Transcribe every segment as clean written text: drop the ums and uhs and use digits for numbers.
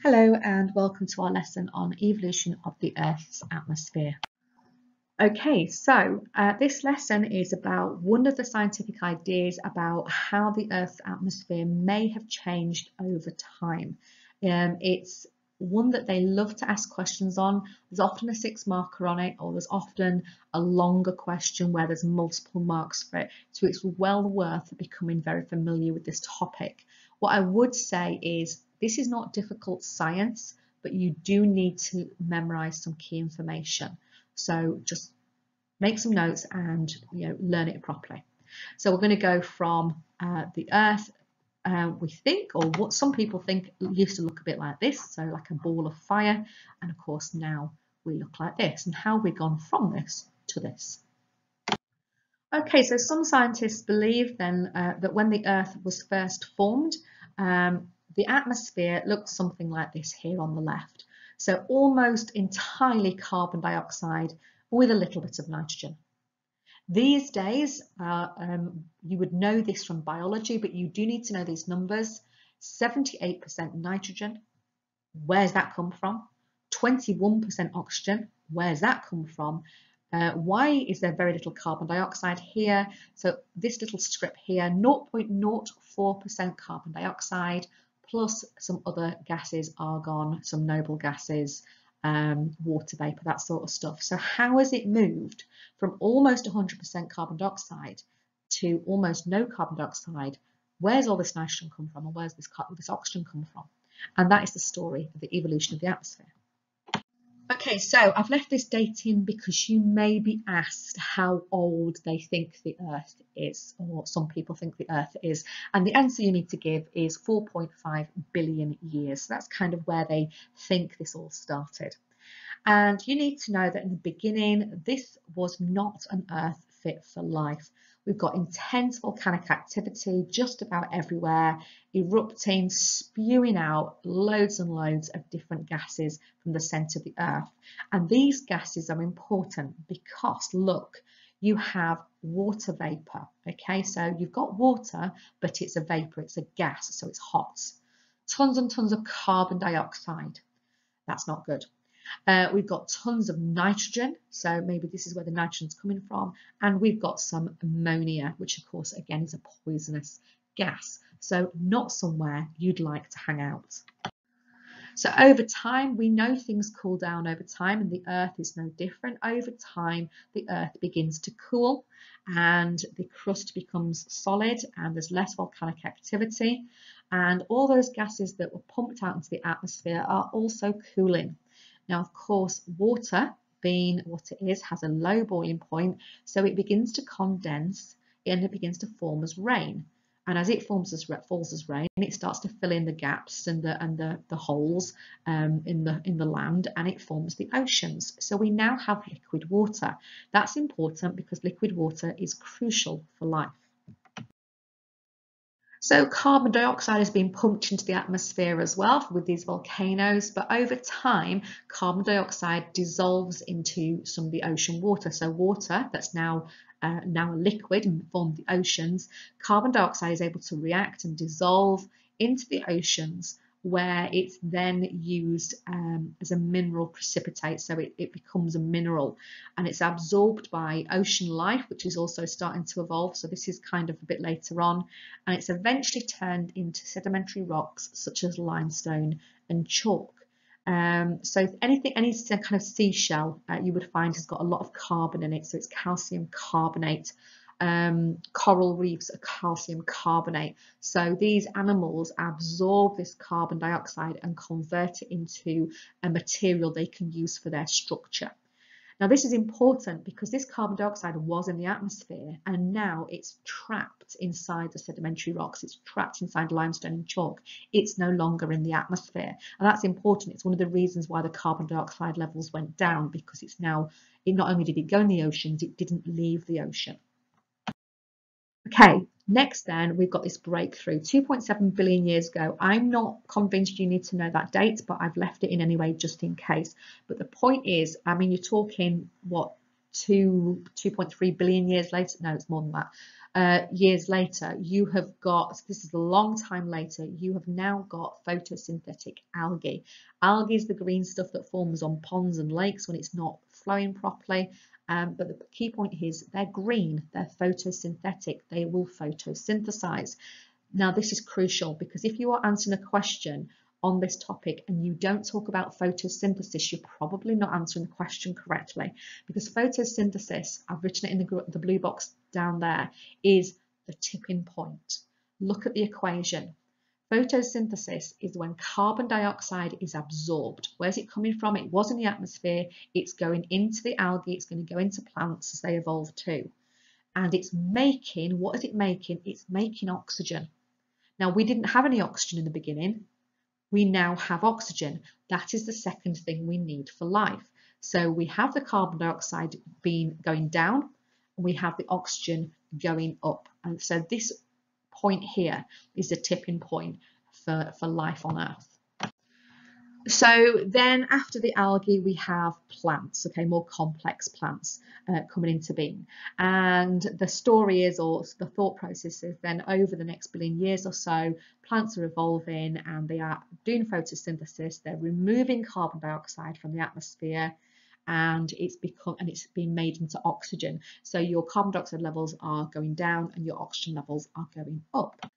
Hello and welcome to our lesson on evolution of the Earth's atmosphere. Okay, so this lesson is about one of the scientific ideas about how the Earth's atmosphere may have changed over time. It's one that they love to ask questions on. There's often a 6 marker on it, or there's often a longer question where there's multiple marks for it. So it's well worth becoming very familiar with this topic. What I would say is this is not difficult science, but you do need to memorize some key information. So just make some notes and learn it properly. So we're going to go from the Earth, we think, or what some people think used to look a bit like this, so like a ball of fire, and of course now we look like this, and how we've gone from this to this. Okay, so some scientists believe then that when the Earth was first formed, the atmosphere looked something like this here on the left. So almost entirely carbon dioxide with a little bit of nitrogen. These days, you would know this from biology, but you do need to know these numbers. 78% nitrogen, where's that come from? 21% oxygen, where's that come from? Why is there very little carbon dioxide here? So this little strip here, 0.04% carbon dioxide, plus some other gases, argon, some noble gases, water vapor, that sort of stuff. So how has it moved from almost 100% carbon dioxide to almost no carbon dioxide? Where's all this nitrogen come from, or where's this oxygen come from? And that is the story of the evolution of the atmosphere. Okay, so I've left this date in because you may be asked how old they think the Earth is, or some people think the Earth is, and the answer you need to give is 4.5 billion years. So that's kind of where they think this all started. And you need to know that in the beginning, this was not an Earth fit for life. We've got intense volcanic activity just about everywhere, erupting, spewing out loads and loads of different gases from the centre of the Earth. And these gases are important because, look, you have water vapour. Okay, so you've got water, but it's a vapour, it's a gas, so it's hot. Tons and tons of carbon dioxide. That's not good. We've got tons of nitrogen, so maybe this is where the nitrogen's coming from, and we've got some ammonia, which of course again is a poisonous gas, so not somewhere you'd like to hang out. So over time, we know things cool down over time, and the Earth is no different. Over time, the Earth begins to cool and the crust becomes solid and there's less volcanic activity, and all those gases that were pumped out into the atmosphere are also cooling. Now, of course, water, being what it is, has a low boiling point, so it begins to condense and it begins to form as rain. And as it falls as rain, it starts to fill in the gaps and the holes in the land, and it forms the oceans. So we now have liquid water. That's important because liquid water is crucial for life. So carbon dioxide has been pumped into the atmosphere as well with these volcanoes, but over time, carbon dioxide dissolves into some of the ocean water. So water that's now a liquid and formed the oceans, carbon dioxide is able to react and dissolve into the oceans, where it's then used as a mineral precipitate, so it becomes a mineral, and it's absorbed by ocean life, which is also starting to evolve. So this is kind of a bit later on, and it's eventually turned into sedimentary rocks such as limestone and chalk. So any kind of seashell you would find has got a lot of carbon in it, so it's calcium carbonate. Coral reefs are calcium carbonate. So these animals absorb this carbon dioxide and convert it into a material they can use for their structure. Now this is important because this carbon dioxide was in the atmosphere and now it's trapped inside the sedimentary rocks, it's trapped inside limestone and chalk. It's no longer in the atmosphere, and that's important. It's one of the reasons why the carbon dioxide levels went down, because it's now, not only did it go in the oceans, it didn't leave the ocean. Okay, next then we've got this breakthrough 2.7 billion years ago. I'm not convinced you need to know that date, but I've left it in anyway just in case. But the point is, I mean, you're talking what, 2.3 billion years later? No, it's more than that. years later, you have got, this is a long time later, you have now got photosynthetic algae. Algae is the green stuff that forms on ponds and lakes when it's not flowing properly. But the key point is they're green, they're photosynthetic, they will photosynthesize. Now, this is crucial because if you are answering a question on this topic and you don't talk about photosynthesis, you're probably not answering the question correctly, because photosynthesis, I've written it in the blue box down there, is the tipping point. Look at the equation. Photosynthesis is when carbon dioxide is absorbed. Where's it coming from? It was in the atmosphere. It's going into the algae. It's going to go into plants as they evolve too. And it's making, what is it making? It's making oxygen. Now, we didn't have any oxygen in the beginning. We now have oxygen. That is the second thing we need for life. So we have the carbon dioxide going down, and we have the oxygen going up. And so this point here is a tipping point for life on Earth. So then after the algae, we have plants, okay, more complex plants coming into being. And the story is, or the thought process is, then over the next billion years or so, plants are evolving and they are doing photosynthesis. They're removing carbon dioxide from the atmosphere, and it's being made into oxygen. So your carbon dioxide levels are going down and your oxygen levels are going up.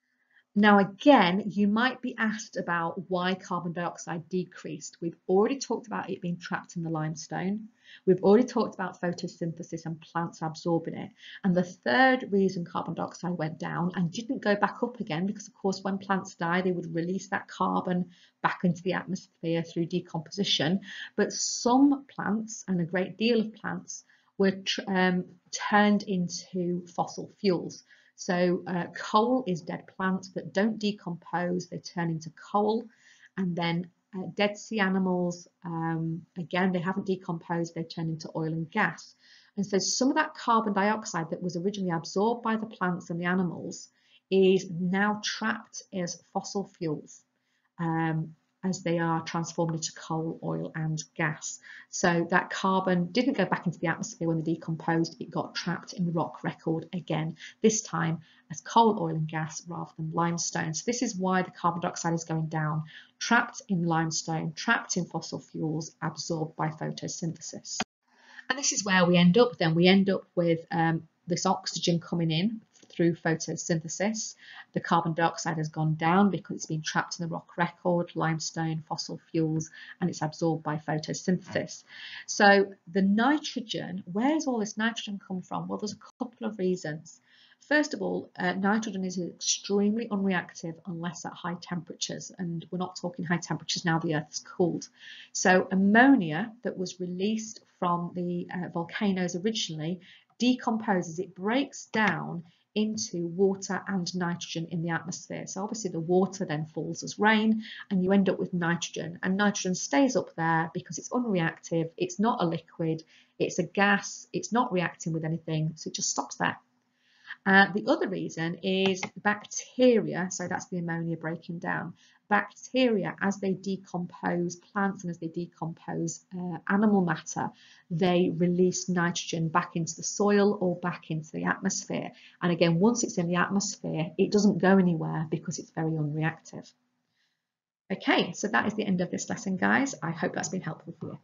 Now, again, you might be asked about why carbon dioxide decreased. We've already talked about it being trapped in the limestone. We've already talked about photosynthesis and plants absorbing it. And the third reason carbon dioxide went down and didn't go back up again, because of course, when plants die, they would release that carbon back into the atmosphere through decomposition. But some plants, and a great deal of plants, were turned into fossil fuels. So coal is dead plants that don't decompose, they turn into coal. And then dead sea animals, again, they haven't decomposed, they turn into oil and gas. And so some of that carbon dioxide that was originally absorbed by the plants and the animals is now trapped as fossil fuels, as they are transformed into coal, oil and gas. So that carbon didn't go back into the atmosphere when they decomposed, it got trapped in the rock record again, this time as coal, oil and gas rather than limestone. So this is why the carbon dioxide is going down, trapped in limestone, trapped in fossil fuels, absorbed by photosynthesis. And this is where we end up then. We end up with this oxygen coming in through photosynthesis. The carbon dioxide has gone down because it's been trapped in the rock record, limestone, fossil fuels, and it's absorbed by photosynthesis. So the nitrogen, where does all this nitrogen come from? Well, there's a couple of reasons. First of all, nitrogen is extremely unreactive unless at high temperatures, and we're not talking high temperatures now, the Earth is cooled. So ammonia that was released from the volcanoes originally decomposes, it breaks down into water and nitrogen in the atmosphere. So obviously the water then falls as rain and you end up with nitrogen, and nitrogen stays up there because it's unreactive, it's not a liquid, it's a gas, it's not reacting with anything, so it just stops there. The other reason is bacteria, so that's the ammonia breaking down. Bacteria, as they decompose plants and as they decompose animal matter, they release nitrogen back into the soil or back into the atmosphere. And again, once it's in the atmosphere, it doesn't go anywhere because it's very unreactive. Okay, so that is the end of this lesson, guys. I hope that's been helpful for you.